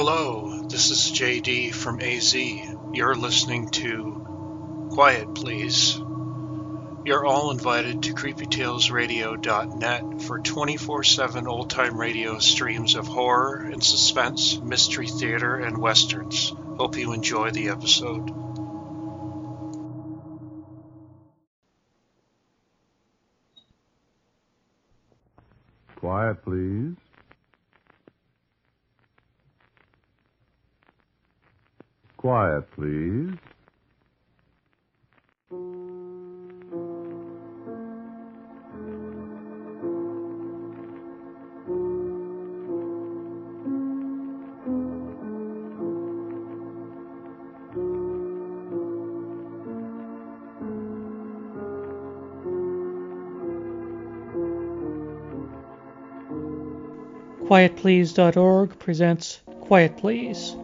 Hello, this is JD from AZ. You're listening to Quiet Please. You're all invited to creepytalesradio.net for 24/7 old-time radio streams of horror and suspense, mystery theater, and westerns. Hope you enjoy the episode. Quiet, please. Quiet, please. QuietPlease.org presents Quiet Please,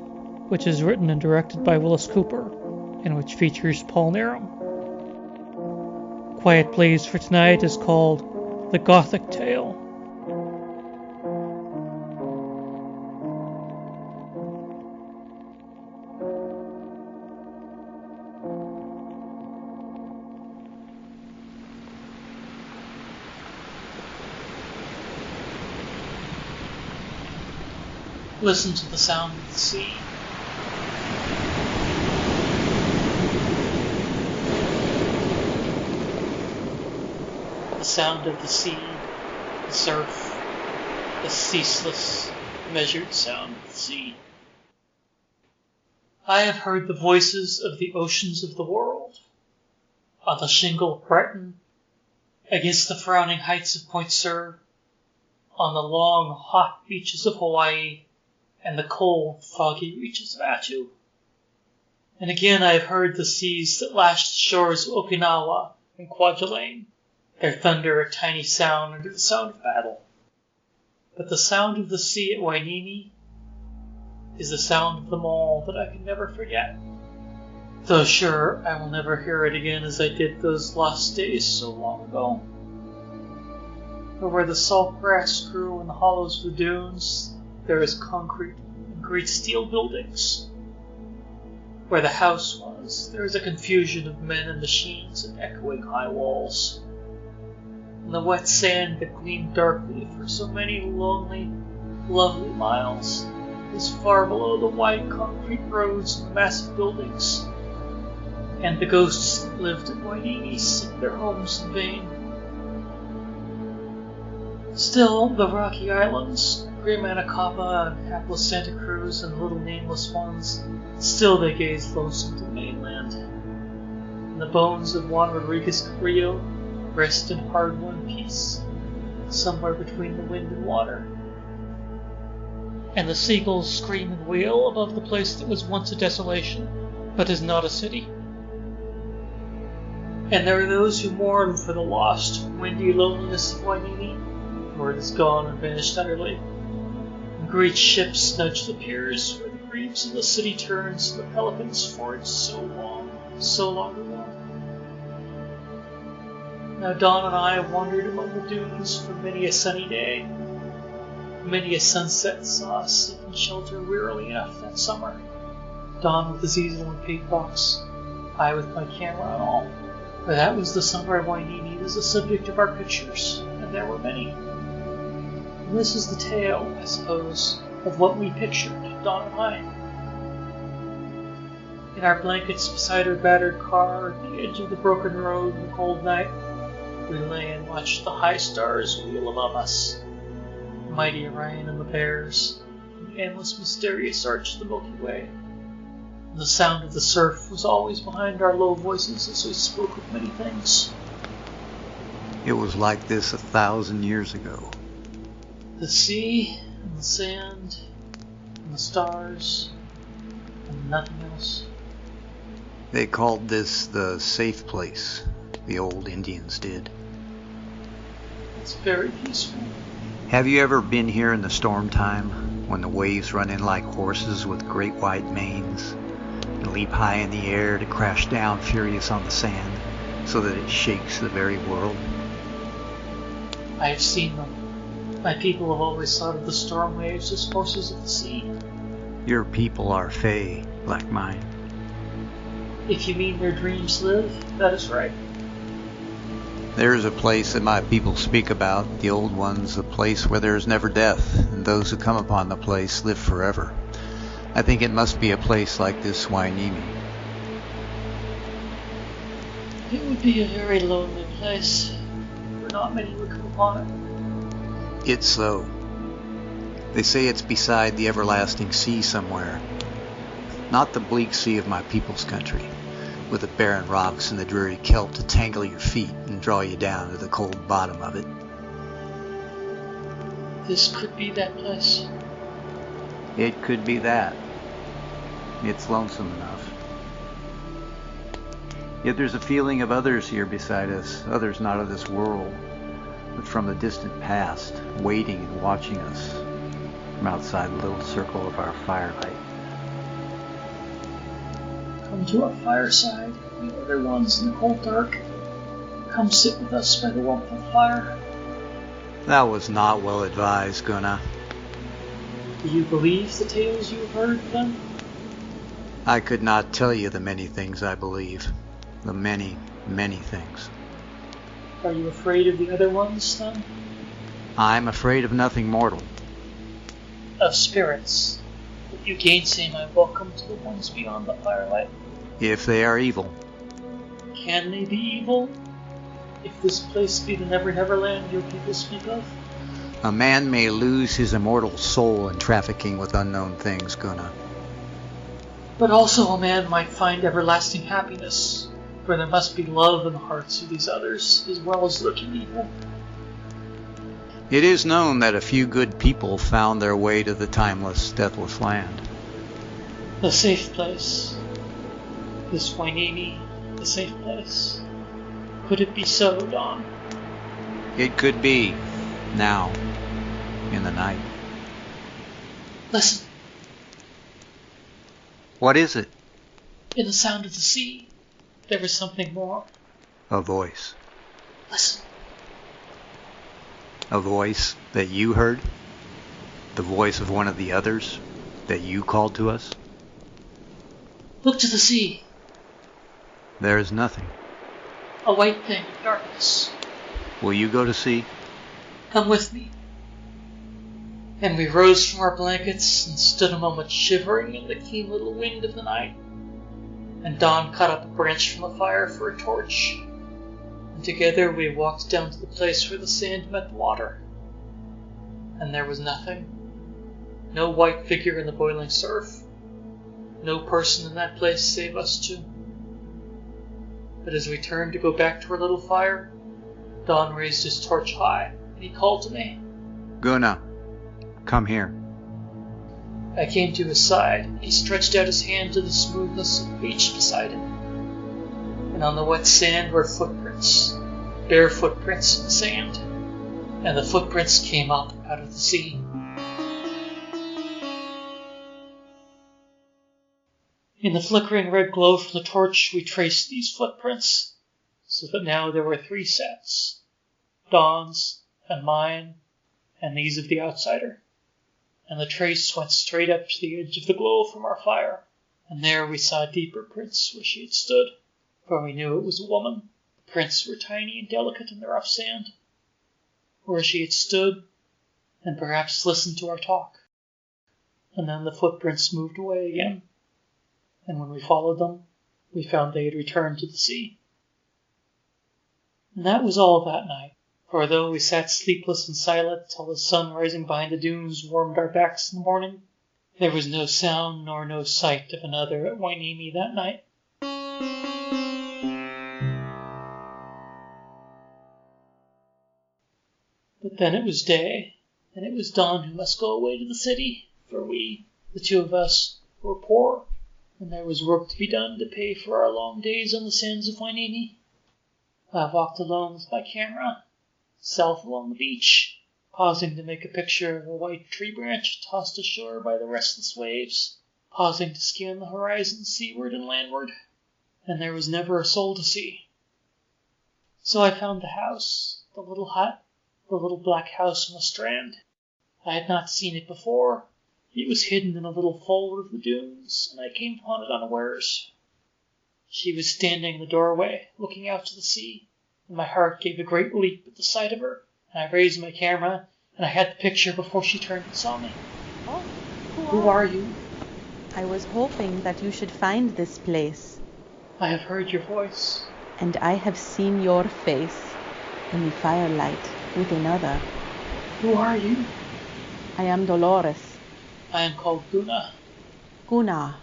which is written and directed by Wyllis Cooper, and which features Paul Nerum. Quiet Please for tonight is called The Gothic Tale. Listen to the sound of the sea. The sound of the sea, the surf, the ceaseless, measured sound of the sea. I have heard the voices of the oceans of the world, on the shingle of Breton, against the frowning heights of Point Sur, on the long, hot beaches of Hawaii, and the cold, foggy reaches of Attu. And again I have heard the seas that lashed the shores of Okinawa and Kwajalein, their thunder a tiny sound under the sound of battle. But the sound of the sea at Wainini is the sound of them all that I can never forget. Though sure, I will never hear it again as I did those lost days so long ago. For where the salt grass grew in the hollows of the dunes, there is concrete and great steel buildings. Where the house was, there is a confusion of men and machines and echoing high walls. And the wet sand that gleamed darkly for so many lonely, lovely miles is far below the wide concrete roads and the massive buildings. And the ghosts that lived at Wainini seek their homes in vain. Still, the rocky islands, Grim Anacapa and hapless Santa Cruz and the little nameless ones, still they gaze lonesome to the mainland. And the bones of Juan Rodriguez Carrillo rest in hard-won peace, somewhere between the wind and water. And the seagulls scream and wail above the place that was once a desolation, but is not a city. And there are those who mourn for the lost, windy loneliness of Wainini, where it is gone and vanished utterly. Great ships nudge the piers where the reefs of the city turns and the pelicans forage so long ago. Now Dawn and I have wandered among the dunes for many a sunny day. Many a sunset saw us seeking shelter wearily enough that summer. Dawn with his easel and paint box, I with my camera and all. For that was the summer Wainini was the subject of our pictures, and there were many. And this is the tale, I suppose, of what we pictured, Dawn and I. In our blankets beside our battered car at the edge of the broken road in the cold night, we lay and watched the high stars wheel above us, mighty Orion and the Bears, and the endless mysterious arch of the Milky Way. And the sound of the surf was always behind our low voices as we spoke of many things. It was like this 1,000 years ago. The sea, and the sand, and the stars, and nothing else. They called this the safe place, the old Indians did. It's very peaceful. Have you ever been here in the storm time, when the waves run in like horses with great white manes, and leap high in the air to crash down furious on the sand, so that it shakes the very world? I have seen them. My people have always thought of the storm waves as horses of the sea. Your people are fey, like mine. If you mean where dreams live, that is right. There is a place that my people speak about, the old ones, a place where there is never death, and those who come upon the place live forever. I think it must be a place like this Wainimi. It would be a very lonely place, for not many would come upon it. It's so. They say it's beside the everlasting sea somewhere. Not the bleak sea of my people's country, with the barren rocks and the dreary kelp to tangle your feet and draw you down to the cold bottom of it. This could be that place. It could be that. It's lonesome enough. Yet there's a feeling of others here beside us, others not of this world, but from the distant past, waiting and watching us from outside the little circle of our firelight. Come to our fireside, you other ones in the cold dark. Come sit with us by the warmth of the fire. That was not well advised, Gunnar. Do you believe the tales you have heard, then? I could not tell you the many things I believe. The many, many things. Are you afraid of the other ones, then? I'm afraid of nothing mortal. Of spirits. If you gainsay my welcome to the ones beyond the firelight. If they are evil. Can they be evil? If this place be the Never Land your people speak of? A man may lose his immortal soul in trafficking with unknown things, Gunnar. But also a man might find everlasting happiness, for there must be love in the hearts of these others, as well as lurking evil. It is known that a few good people found their way to the timeless, deathless land. The safe place. This Wainimi, the safe place. Could it be so, Don? It could be. Now. In the night. Listen. What is it? In the sound of the sea, there is something more. A voice. Listen. A voice that you heard? The voice of one of the others that you called to us? Look to the sea. There is nothing. A white thing in darkness. Will you go to sea? Come with me. And we rose from our blankets and stood a moment shivering in the keen little wind of the night. And Don caught up a branch from the fire for a torch. And together we walked down to the place where the sand met the water. And there was nothing. No white figure in the boiling surf. No person in that place save us two. But as we turned to go back to our little fire, Don raised his torch high, and he called to me. Gunnar, come here. I came to his side, and he stretched out his hand to the smoothness of the beach beside him. And on the wet sand were footprints, bare footprints in the sand, and the footprints came up out of the sea. In the flickering red glow from the torch, we traced these footprints, so that now there were 3 sets, Don's and mine, and these of the outsider. And the trace went straight up to the edge of the glow from our fire, and there we saw deeper prints where she had stood, for we knew it was a woman. The prints were tiny and delicate in the rough sand, where she had stood, and perhaps listened to our talk. And then the footprints moved away again. And when we followed them, we found they had returned to the sea. And that was all that night, for though we sat sleepless and silent till the sun rising behind the dunes warmed our backs in the morning, there was no sound nor no sight of another at Wainimi that night. But then it was day, and it was Don who must go away to the city, for we, the 2 of us, were poor. And there was work to be done to pay for our long days on the sands of Wainimi. I walked alone with my camera, south along the beach, pausing to make a picture of a white tree branch tossed ashore by the restless waves, pausing to scan the horizon seaward and landward, and there was never a soul to see. So I found the house, the little hut, the little black house on the strand. I had not seen it before, It was hidden in a little fold of the dunes, and I came upon it unawares. She was standing in the doorway, looking out to the sea, and my heart gave a great leap at the sight of her, and I raised my camera, and I had the picture before she turned and saw me. Oh, Who are you? I was hoping that you should find this place, I have heard your voice. and I have seen your face in the firelight with another. Who are you? I am Dolores. I am called Guna. Gunnar.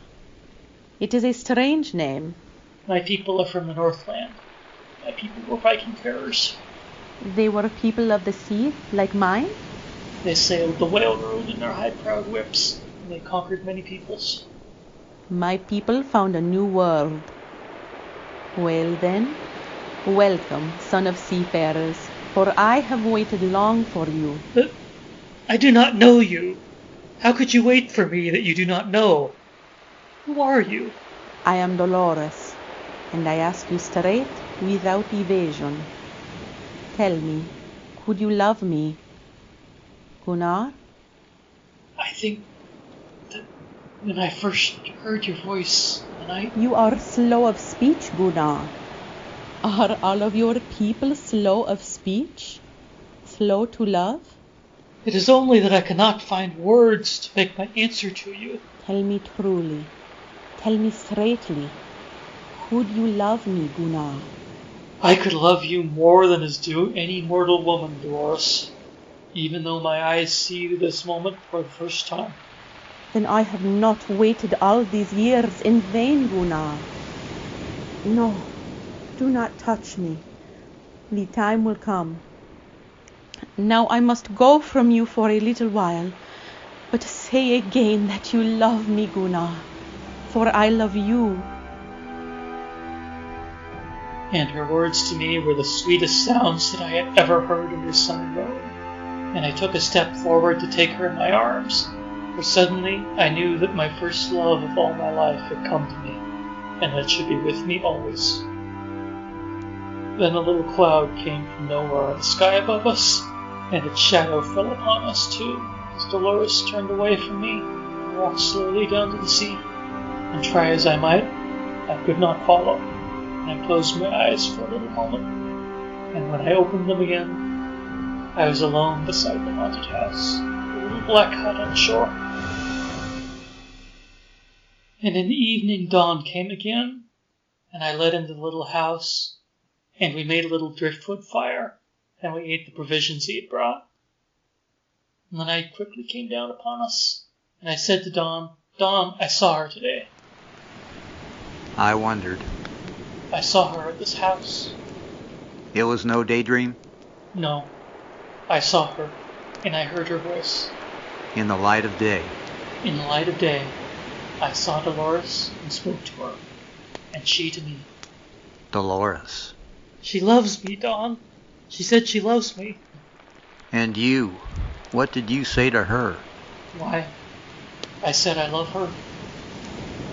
It is a strange name. My people are from the Northland. My people were Viking farers. They were people of the sea, like mine? They sailed the whale road in their high-prowed whips, and they conquered many peoples. My people found a new world. Well then, welcome, son of seafarers, for I have waited long for you. But I do not know you. How could you wait for me that you do not know? Who are you? I am Dolores, and I ask you straight, without evasion. Tell me, could you love me? Gunnar? I think that when I first heard your voice, and I... You are slow of speech, Gunnar. Are all of your people slow of speech? Slow to love? It is only that I cannot find words to make my answer to you. Tell me truly. Tell me straightly. Could you love me, Gunnar? I could love you more than is due any mortal woman, Dolores, even though my eyes see you this moment for the first time. Then I have not waited all these years in vain, Gunnar. No, do not touch me. The time will come. Now I must go from you for a little while, but say again that you love me, Gunnar, for I love you. And her words to me were the sweetest sounds that I had ever heard under sun and moon. And I took a step forward to take her in my arms, for suddenly I knew that my first love of all my life had come to me, and that it should be with me always. Then a little cloud came from nowhere in the sky above us, and its shadow fell upon us too, as Dolores turned away from me and walked slowly down to the sea. And try as I might, I could not follow. I closed my eyes for a little moment, and when I opened them again, I was alone beside the haunted house, the little black hut on the shore. And in the evening dawn came again, and I led into the little house, and we made a little driftwood fire, and we ate the provisions he had brought. And the night quickly came down upon us, and I said to Dawn, Dawn, I saw her today. I wondered. I saw her at this house. It was no daydream? No, I saw her, and I heard her voice. In the light of day. In the light of day, I saw Dolores and spoke to her, and she to me. Dolores. She loves me, Dawn. She said she loves me. And you? What did you say to her? Why, I said I love her.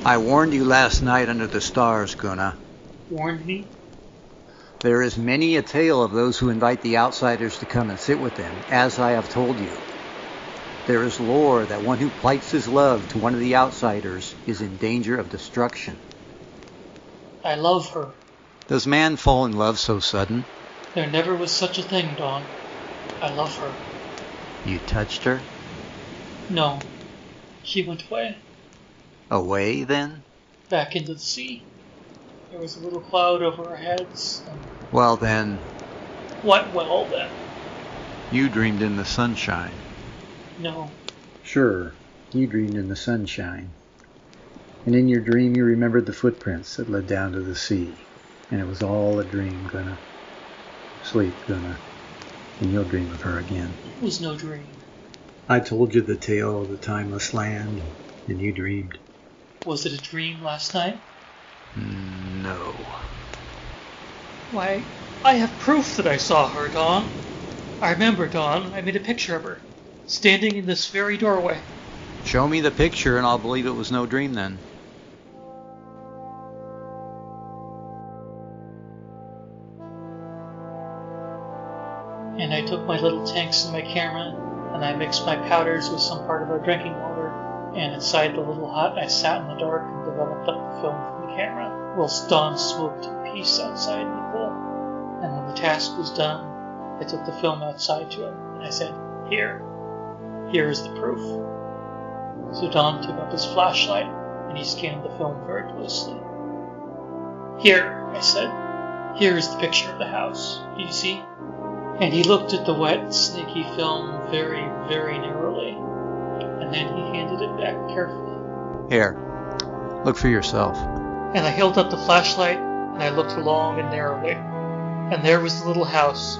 I warned you last night under the stars, Gunnar. Warned me? There is many a tale of those who invite the outsiders to come and sit with them, as I have told you. There is lore that one who plights his love to one of the outsiders is in danger of destruction. I love her. Does man fall in love so sudden? There never was such a thing, Dawn. I love her. You touched her? No, she went away. Away, then? Back into the sea. There was a little cloud over our heads. And... Well, then... What well, then? You dreamed in the sunshine. No. Sure, you dreamed in the sunshine. And in your dream you remembered the footprints that led down to the sea. And it was all a dream, Gunnar. Sleep, Gunnar. And you'll dream of her again. It was no dream. I told you the tale of the timeless land, and you dreamed. Was it a dream last night? No. Why, I have proof that I saw her, Dawn. I remember, Dawn, I made a picture of her, standing in this very doorway. Show me the picture and I'll believe it was no dream then. And I took my little tanks and my camera, and I mixed my powders with some part of our drinking water, and inside the little hut I sat in the dark and developed up the film from the camera, whilst Don smoked in peace outside in the pool. And when the task was done, I took the film outside to him, and I said, Here is the proof. So Don took up his flashlight, and he scanned the film very closely. Here, I said, here is the picture of the house. Do you see? And he looked at the wet, snaky film very, very narrowly, and then he handed it back carefully. Here, look for yourself. And I held up the flashlight, and I looked long and narrowly, and there was the little house,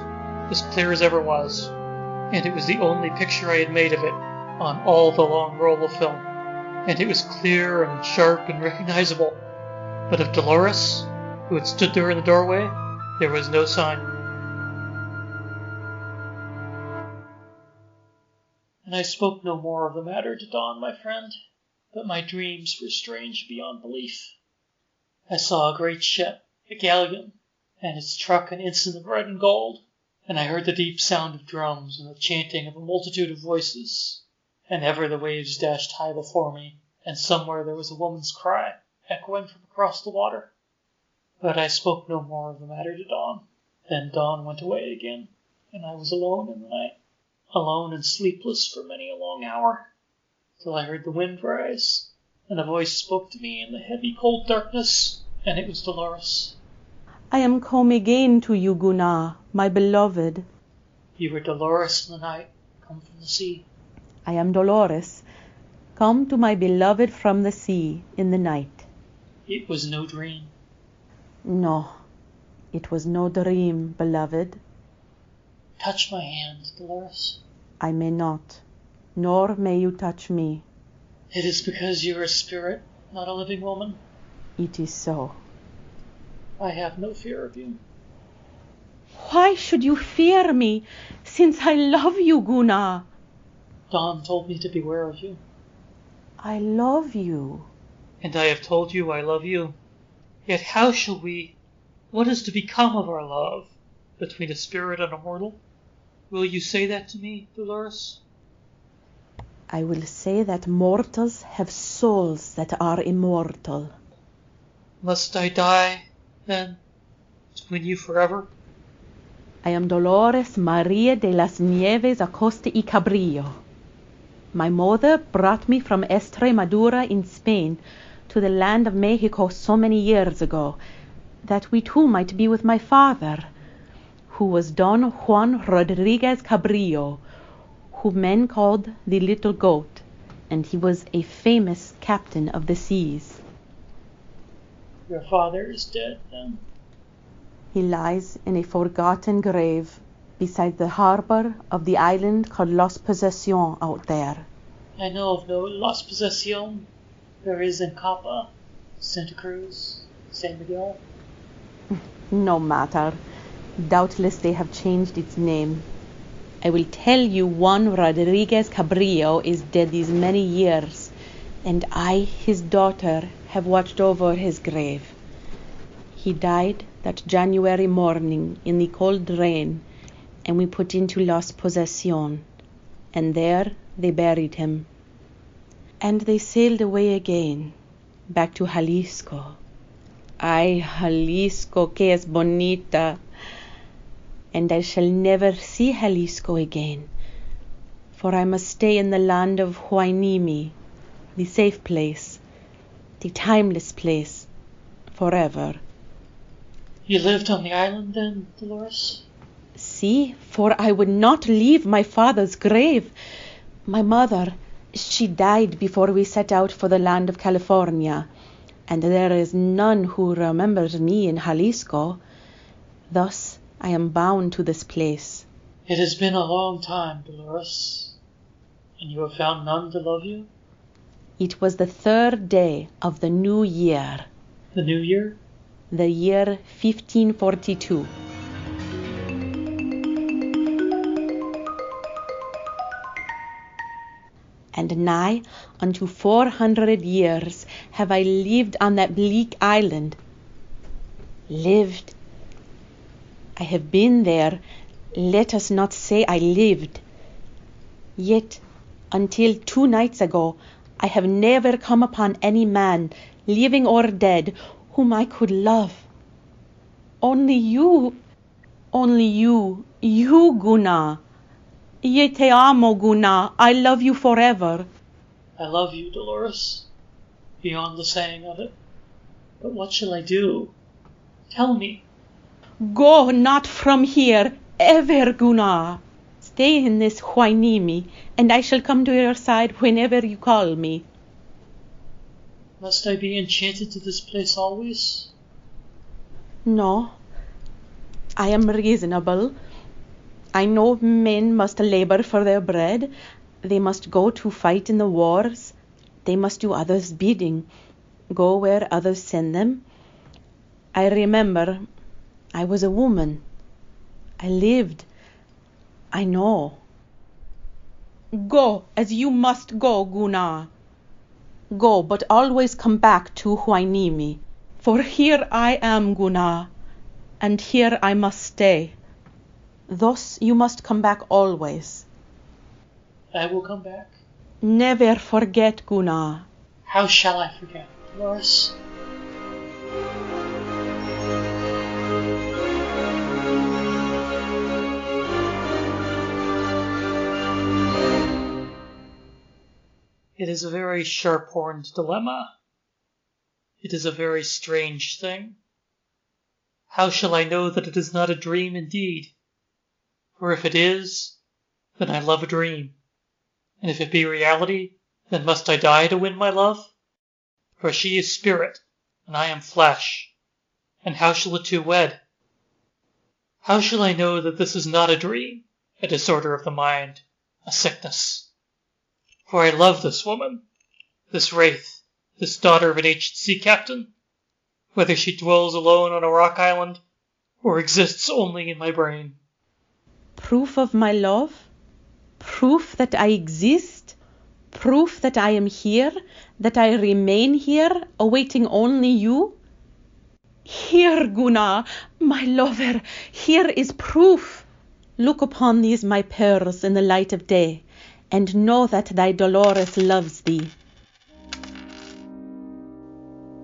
as clear as ever was, and it was the only picture I had made of it on all the long roll of film, and it was clear and sharp and recognizable, but of Dolores, who had stood there in the doorway, there was no sign. And I spoke no more of the matter to Don, my friend, but my dreams were strange beyond belief. I saw a great ship, a galleon, and its truck an ensign of red and gold, and I heard the deep sound of drums and the chanting of a multitude of voices, and ever the waves dashed high before me, and somewhere there was a woman's cry, echoing from across the water. But I spoke no more of the matter to Don. Then Don went away again, and I was alone in the night, alone and sleepless for many a long hour, till I heard the wind rise, and a voice spoke to me in the heavy cold darkness, and it was Dolores. I am come again to you, Gunnar, my beloved. You were Dolores in the night, come from the sea. I am Dolores, come to my beloved from the sea in the night. It was no dream. No, it was no dream, beloved. Touch my hand, Dolores. I may not, nor may you touch me. It is because you are a spirit, not a living woman. It is so. I have no fear of you. Why should you fear me, since I love you, Gunnar? Don told me to beware of you. I love you. And I have told you I love you. Yet how shall what is to become of our love between a spirit and a mortal? Will you say that to me, Dolores? I will say that mortals have souls that are immortal. Must I die, then, between you forever? I am Dolores Maria de las Nieves Acosta y Cabrillo. My mother brought me from Estremadura in Spain to the land of Mexico so many years ago, that we too might be with my father, who was Don Juan Rodriguez Cabrillo, whom men called the Little Goat, and he was a famous captain of the seas. Your father is dead, then? He lies in a forgotten grave beside the harbor of the island called Los Possessions out there. I know of no Los Possessions. There is in Capa, Santa Cruz, San Miguel. No matter. Doubtless they have changed its name. I will tell you Juan Rodriguez Cabrillo is dead these many years, and I, his daughter, have watched over his grave. He died that January morning in the cold rain, and we put into Los Possessions, and there they buried him. And they sailed away again, back to Jalisco. Ay, Jalisco, que es bonita! And I shall never see Jalisco again, for I must stay in the land of Huaynimi, the safe place, the timeless place, forever. You lived on the island then, Dolores? See, for I would not leave my father's grave. My mother, she died before we set out for the land of California, and there is none who remembers me in Jalisco. Thus I am bound to this place. It has been a long time, Dolores, and you have found none to love you? It was the 3rd day of the new year. The new year? The year 1542. And nigh unto 400 years have I lived on that bleak island. Lived. I have been there. Let us not say I lived. Yet, until 2 nights ago, I have never come upon any man, living or dead, whom I could love. Only you, you, Gunnar. Io te amo, Gunnar. I love you forever. I love you, Dolores, beyond the saying of it. But what shall I do? Tell me. Go not from here, ever, Gunnar. Stay in this Huainimi, and I shall come to your side whenever you call me. Must I be enchanted to this place always? No, I am reasonable. I know men must labor for their bread. They must go to fight in the wars. They must do others' bidding, go where others send them. I remember I was a woman. I lived. I know. Go as you must go, Gunnar. Go, but always come back to Huainimi. For here I am, Gunnar, and here I must stay. Thus you must come back always. I will come back. Never forget, Gunnar. How shall I forget, Dolores? It is a very sharp-horned dilemma. It is a very strange thing. How shall I know that it is not a dream indeed? For if it is, then I love a dream. And if it be reality, then must I die to win my love? For she is spirit, and I am flesh. And how shall the two wed? How shall I know that this is not a dream, a disorder of the mind, a sickness? For I love this woman, this wraith, this daughter of an ancient sea captain, whether she dwells alone on a rock island, or exists only in my brain. Proof of my love? Proof that I exist? Proof that I am here, that I remain here, awaiting only you? Here, Gunnar, my lover, here is proof. Look upon these my pearls in the light of day, and know that thy Dolores loves thee.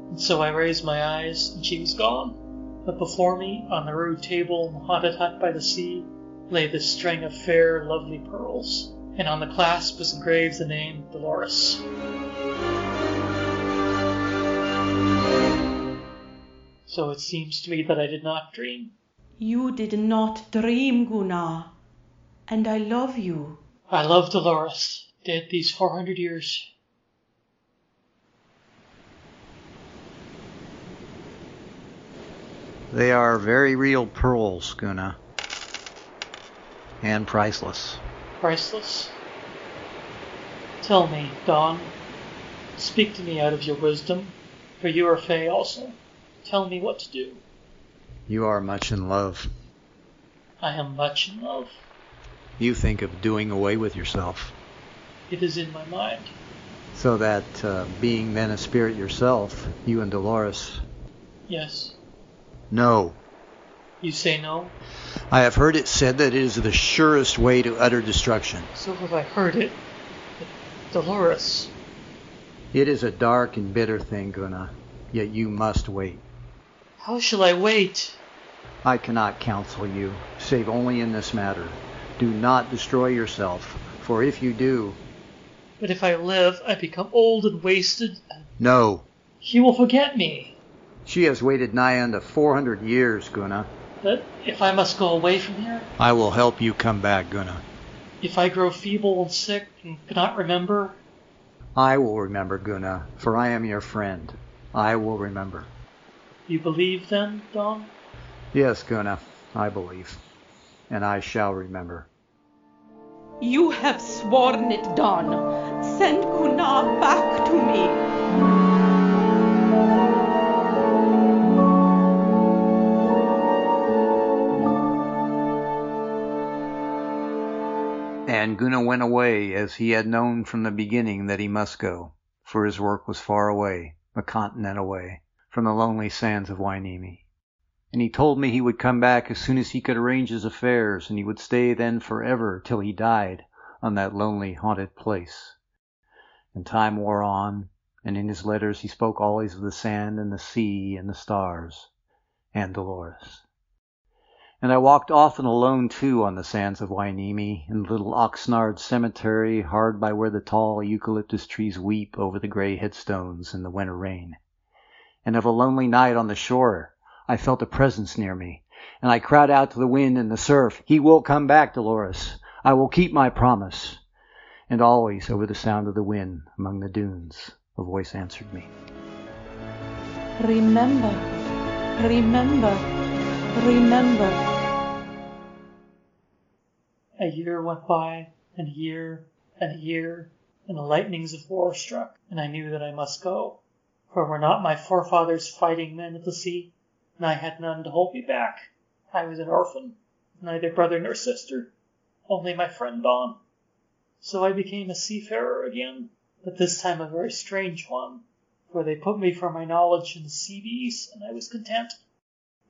And so I raised my eyes, and she was gone. But before me, on the rude table in the haunted hut by the sea, lay this string of fair, lovely pearls, and on the clasp was engraved the name Dolores. So it seems to me that I did not dream. You did not dream, Gunnar, and I love you. I love Dolores, dead these 400 years. They are very real pearls, Gunnar. And priceless. Priceless? Tell me, Dawn. Speak to me out of your wisdom, for you are Fae also. Tell me what to do. You are much in love. I am much in love. You think of doing away with yourself. It is in my mind. So that, being then a spirit yourself, you and Dolores... Yes. No. You say no? I have heard it said that it is the surest way to utter destruction. So have I heard it. But Dolores... It is a dark and bitter thing, Gunnar, yet you must wait. How shall I wait? I cannot counsel you, save only in this matter. Do not destroy yourself, for if you do... But if I live, I become old and wasted. No. She will forget me. She has waited nigh unto 400 years, Gunnar. But if I must go away from here? I will help you come back, Gunnar. If I grow feeble and sick and cannot remember? I will remember, Gunnar, for I am your friend. I will remember. You believe then, Dawn? Yes, Gunnar, I believe. And I shall remember. You have sworn it, Dawn. Send Gunnar back to me. And Gunnar went away as he had known from the beginning that he must go, for his work was far away, a continent away, from the lonely sands of Huainimi. And he told me he would come back as soon as he could arrange his affairs, and he would stay then forever till he died, on that lonely, haunted place. And time wore on, and in his letters he spoke always of the sand and the sea and the stars and Dolores. And I walked often alone, too, on the sands of Hueneme, in the little Oxnard cemetery hard by where the tall eucalyptus trees weep over the gray headstones in the winter rain. And of a lonely night on the shore, I felt a presence near me, and I cried out to the wind and the surf, "He will come back, Dolores. I will keep my promise." And always over the sound of the wind among the dunes, a voice answered me. Remember, remember, remember. A year went by, and a year, and a year, and the lightnings of war struck, and I knew that I must go. For were not my forefathers fighting men at the sea, and I had none to hold me back. I was an orphan, neither brother nor sister, only my friend Dawn. So I became a seafarer again, but this time a very strange one, for they put me for my knowledge in the sea bees, and I was content,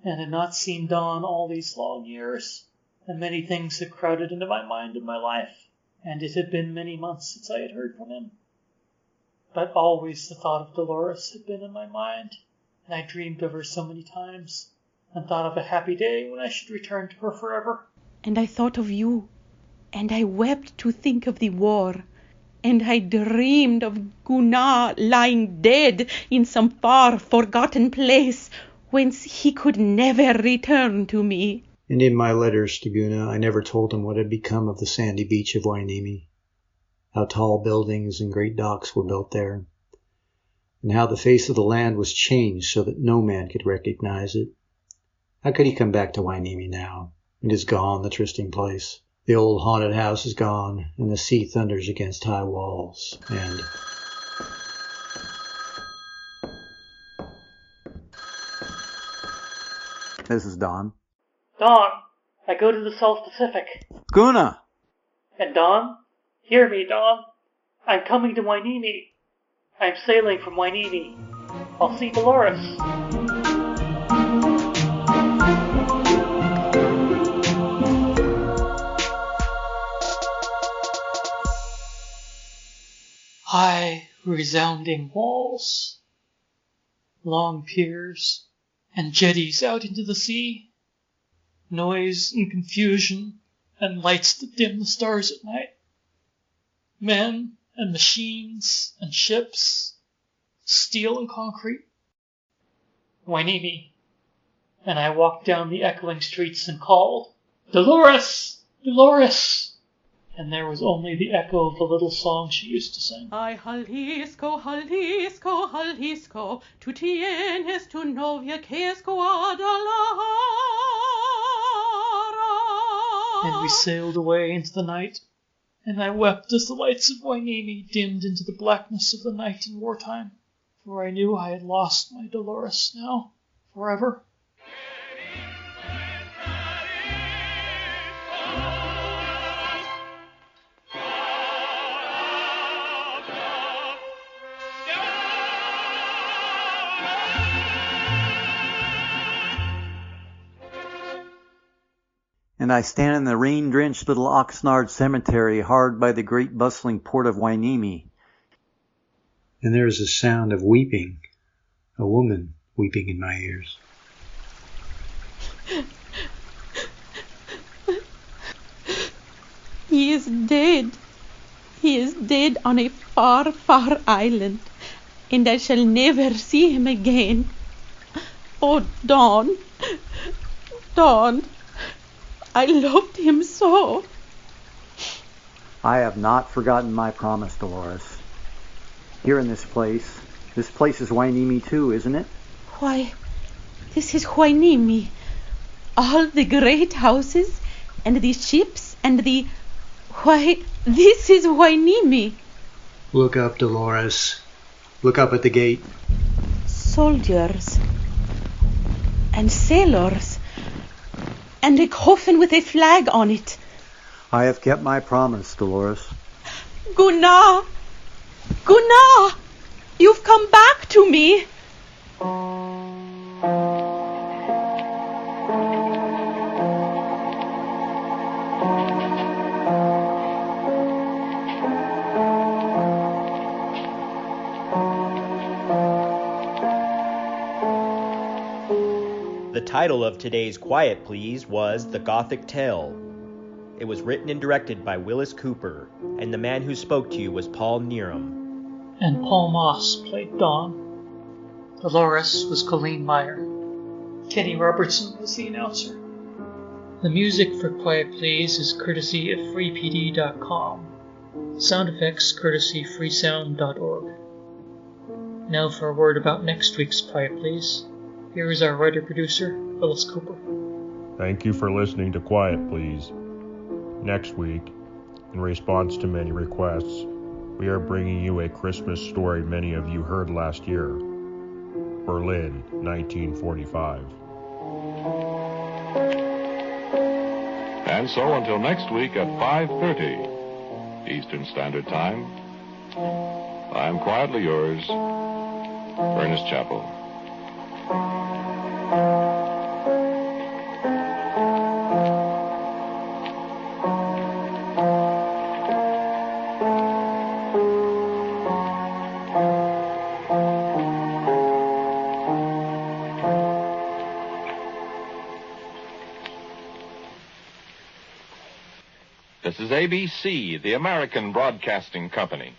and had not seen Dawn all these long years, and many things had crowded into my mind and my life, and it had been many months since I had heard from him. But always the thought of Dolores had been in my mind, and I dreamed of her so many times, and thought of a happy day when I should return to her forever. And I thought of you, and I wept to think of the war, and I dreamed of Gunnar lying dead in some far forgotten place, whence he could never return to me. And in my letters to Gunnar, I never told him what had become of the sandy beach of Hueneme, how tall buildings and great docks were built there, and how the face of the land was changed so that no man could recognize it. How could he come back to Hueneme now? It is gone, the trysting place. The old haunted house is gone, and the sea thunders against high walls, and... This is Dawn. Dawn, I go to the South Pacific. Gunnar! And Dawn, hear me, Dawn. I'm coming to Hueneme. I'm sailing from Hueneme. I'll see Dolores. High, resounding walls, long piers, and jetties out into the sea, noise and confusion, and lights that dim the stars at night, men and machines and ships, steel and concrete. Hueneme. And I walked down the echoing streets and called, "Dolores! Dolores!" And there was only the echo of the little song she used to sing. Ay, Jalisco, Jalisco, Jalisco, tú tienes tu novia que es Guadalajara. And we sailed away into the night, and I wept as the lights of Hueneme dimmed into the blackness of the night in wartime, for I knew I had lost my Dolores now, forever. And I stand in the rain-drenched little Oxnard cemetery hard by the great bustling port of Hueneme. And there is a sound of weeping, a woman weeping in my ears. He is dead. He is dead on a far, far island, and I shall never see him again. Oh, Dawn, Dawn, I loved him so. I have not forgotten my promise, Dolores. Here in this place is Hueneme too, isn't it? Why, this is Hueneme. All the great houses, and the ships, and the... Why, this is Hueneme. Look up, Dolores. Look up at the gate. Soldiers, and sailors, and a coffin with a flag on it. I have kept my promise, Dolores. Gunnar! Gunnar! You've come back to me! title of today's Quiet Please was The Gothic Tale. It was written and directed by Wyllis Cooper, and the man who spoke to you was Paul Neeram. And Paul Moss played Dawn. Dolores was Colleen Meyer. Kenny Robertson was the announcer. The music for Quiet Please is courtesy of freepd.com. Sound effects courtesy freesound.org. Now for a word about next week's Quiet Please. Here is our writer-producer, Wyllis Cooper. Thank you for listening to Quiet Please. Next week, in response to many requests, we are bringing you a Christmas story many of you heard last year. Berlin, 1945. And so until next week at 5:30 Eastern Standard Time, I'm quietly yours, Ernest Chappell. This is ABC, the American Broadcasting Company.